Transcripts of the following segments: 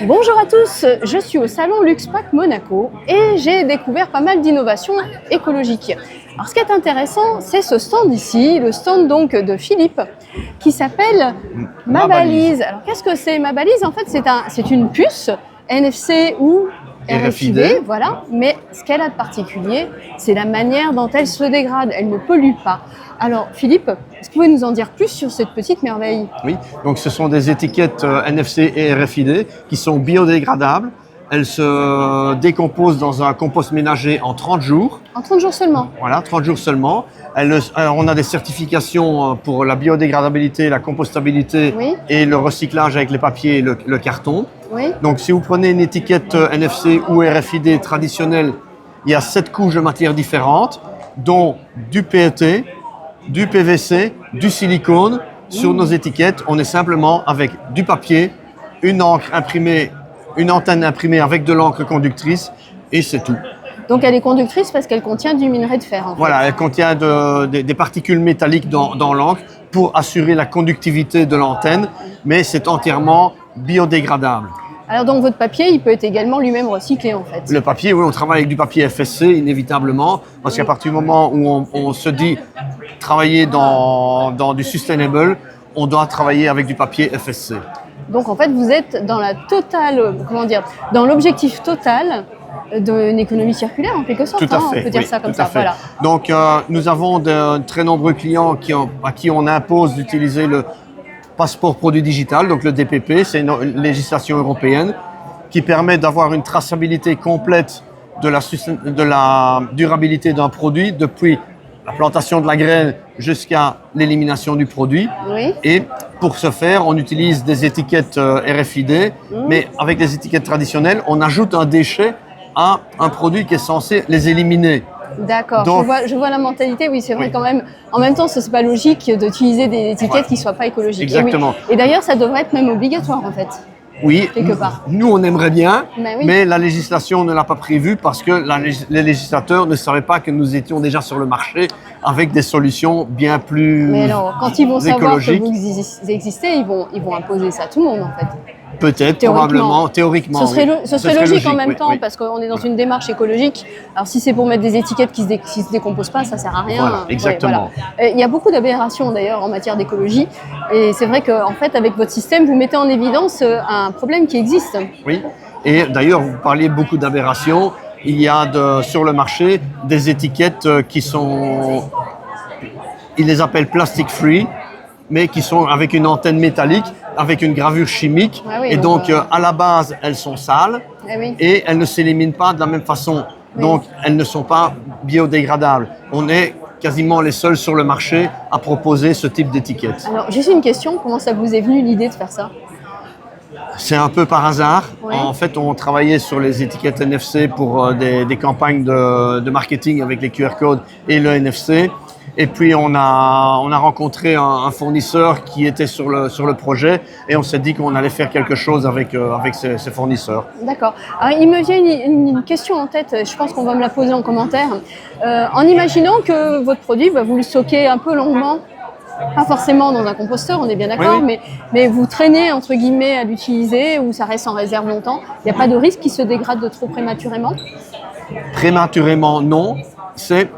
Bonjour à tous, je suis au salon Luxpack Monaco et j'ai découvert pas mal d'innovations écologiques. Alors ce qui est intéressant, c'est ce stand ici, le stand donc de Philippe, qui s'appelle Mabalise. Alors qu'est-ce que c'est Mabalise? En fait, c'est une puce NFC ou RFID, voilà. Mais ce qu'elle a de particulier, c'est la manière dont elle se dégrade. Elle ne pollue pas. Alors Philippe, est-ce que vous pouvez nous en dire plus sur cette petite merveille? Oui, donc ce sont des étiquettes NFC et RFID qui sont biodégradables. Elles se décomposent dans un compost ménager en 30 jours. En 30 jours seulement? Voilà, 30 jours seulement. On a des certifications pour la biodégradabilité, la compostabilité et le recyclage avec les papiers et le carton. Oui. Donc si vous prenez une étiquette NFC ou RFID traditionnelle, il y a 7 couches de matières différentes, dont du PET, du PVC, du silicone. Sur nos étiquettes, on est simplement avec du papier, une encre imprimée, une antenne imprimée avec de l'encre conductrice et c'est tout. Donc elle est conductrice parce qu'elle contient du minerai de fer. En fait. Voilà, elle contient des particules métalliques dans l'encre pour assurer la conductivité de l'antenne, mais c'est entièrement biodégradable. Alors donc votre papier, il peut être également lui-même recyclé en fait. Le papier, oui, on travaille avec du papier FSC inévitablement, parce qu'à partir du moment où on se dit travailler dans du sustainable, on doit travailler avec du papier FSC. Donc en fait, vous êtes dans la totale, dans l'objectif total d'une économie circulaire en quelque sorte. Tout à fait, on peut dire ça comme ça. Voilà. Donc nous avons de très nombreux clients à qui on impose d'utiliser le passeport produit digital, donc le DPP, c'est une législation européenne qui permet d'avoir une traçabilité complète de la durabilité d'un produit depuis la plantation de la graine jusqu'à l'élimination du produit. Oui. Et pour ce faire, on utilise des étiquettes RFID, mais avec des étiquettes traditionnelles, on ajoute un déchet à un produit qui est censé les éliminer. D'accord, je vois la mentalité, oui, c'est vrai quand même. En même temps, ce n'est pas logique d'utiliser des étiquettes qui ne soient pas écologiques. Exactement. Et d'ailleurs, ça devrait être même obligatoire en fait. Oui, quelque part. Nous on aimerait bien, oui. mais la législation ne l'a pas prévu parce que les législateurs ne savaient pas que nous étions déjà sur le marché avec des solutions bien plus écologiques. Mais alors, quand ils vont savoir que vous existez, ils vont imposer ça à tout le monde en fait. Peut-être, probablement, théoriquement. Ce serait logique en même temps parce qu'on est dans une démarche écologique. Alors si c'est pour mettre des étiquettes qui se décomposent pas, ça sert à rien. Voilà, exactement. Il y a beaucoup d'aberrations d'ailleurs en matière d'écologie. Et c'est vrai qu'en fait, avec votre système, vous mettez en évidence un problème qui existe. Oui, et d'ailleurs, vous parliez beaucoup d'aberrations. Il y a sur le marché des étiquettes qui sont, ils les appellent plastic free, mais qui sont avec une antenne métallique, avec une gravure chimique. Ah oui, et donc, à la base, elles sont sales et elles ne s'éliminent pas de la même façon. Oui. Donc, elles ne sont pas biodégradables. On est quasiment les seuls sur le marché à proposer ce type d'étiquette. Alors, juste une question, comment ça vous est venu l'idée de faire ça? C'est un peu par hasard. Oui. En fait, on travaillait sur les étiquettes NFC pour des campagnes de marketing avec les QR codes et le NFC. Et puis, on a rencontré un fournisseur qui était sur le projet et on s'est dit qu'on allait faire quelque chose avec ces fournisseurs. D'accord. Alors, il me vient une question en tête, je pense qu'on va me la poser en commentaire. En imaginant que votre produit, vous le stockez un peu longuement, pas forcément dans un composteur, on est bien d'accord, oui. mais vous traînez entre guillemets à l'utiliser ou ça reste en réserve longtemps, il n'y a pas de risque qu'il se dégrade de trop prématurément? Prématurément, non. C'est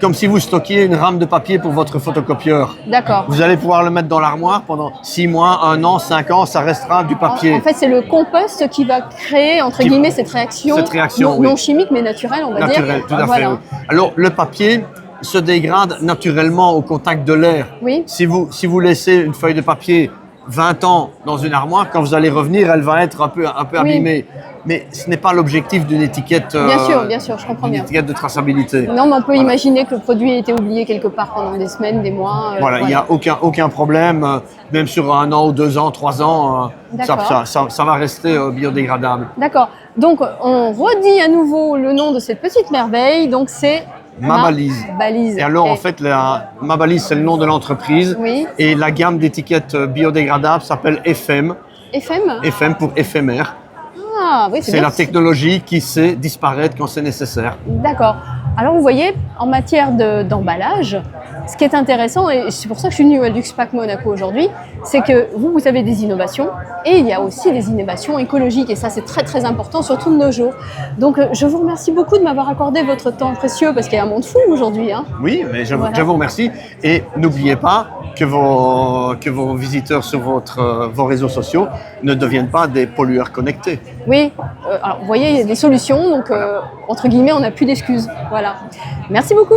comme si vous stockiez une rame de papier pour votre photocopieur. D'accord. Vous allez pouvoir le mettre dans l'armoire pendant 6 mois, 1 an, 5 ans, ça restera du papier. En fait, c'est le compost qui va créer, entre guillemets, cette réaction non chimique, mais naturelle, on va dire. Naturelle, tout à fait. Oui. Alors, le papier se dégrade naturellement au contact de l'air. Oui. Si vous laissez une feuille de papier 20 ans dans une armoire, quand vous allez revenir, elle va être un peu abîmée. Mais ce n'est pas l'objectif d'une étiquette. Bien sûr, je comprends bien. Une étiquette de traçabilité. Non, mais on peut imaginer que le produit a été oublié quelque part pendant des semaines, des mois. Voilà, il n'y a aucun problème, même sur 1 an ou 2 ans, 3 ans, ça va rester biodégradable. D'accord. Donc, on redit à nouveau le nom de cette petite merveille. Donc, c'est Mabalise. Mabalise. Et alors, en fait, Mabalise, c'est le nom de l'entreprise. Oui. Et la gamme d'étiquettes biodégradables s'appelle FM. FM ? FM pour éphémère. Ah, oui, c'est la technologie qui sait disparaître quand c'est nécessaire. D'accord. Alors, vous voyez, en matière d'emballage, ce qui est intéressant, et c'est pour ça que je suis venue à Luxpack Monaco aujourd'hui, c'est que vous avez des innovations et il y a aussi des innovations écologiques. Et ça, c'est très très important, surtout de nos jours. Donc, je vous remercie beaucoup de m'avoir accordé votre temps précieux parce qu'il y a un monde fou aujourd'hui. Hein. Oui, mais je Voilà. vous remercie. Et n'oubliez pas que vos visiteurs sur vos réseaux sociaux ne deviennent pas des pollueurs connectés. Oui, alors vous voyez, il y a des solutions. Donc, entre guillemets, on n'a plus d'excuses. Voilà. Merci beaucoup.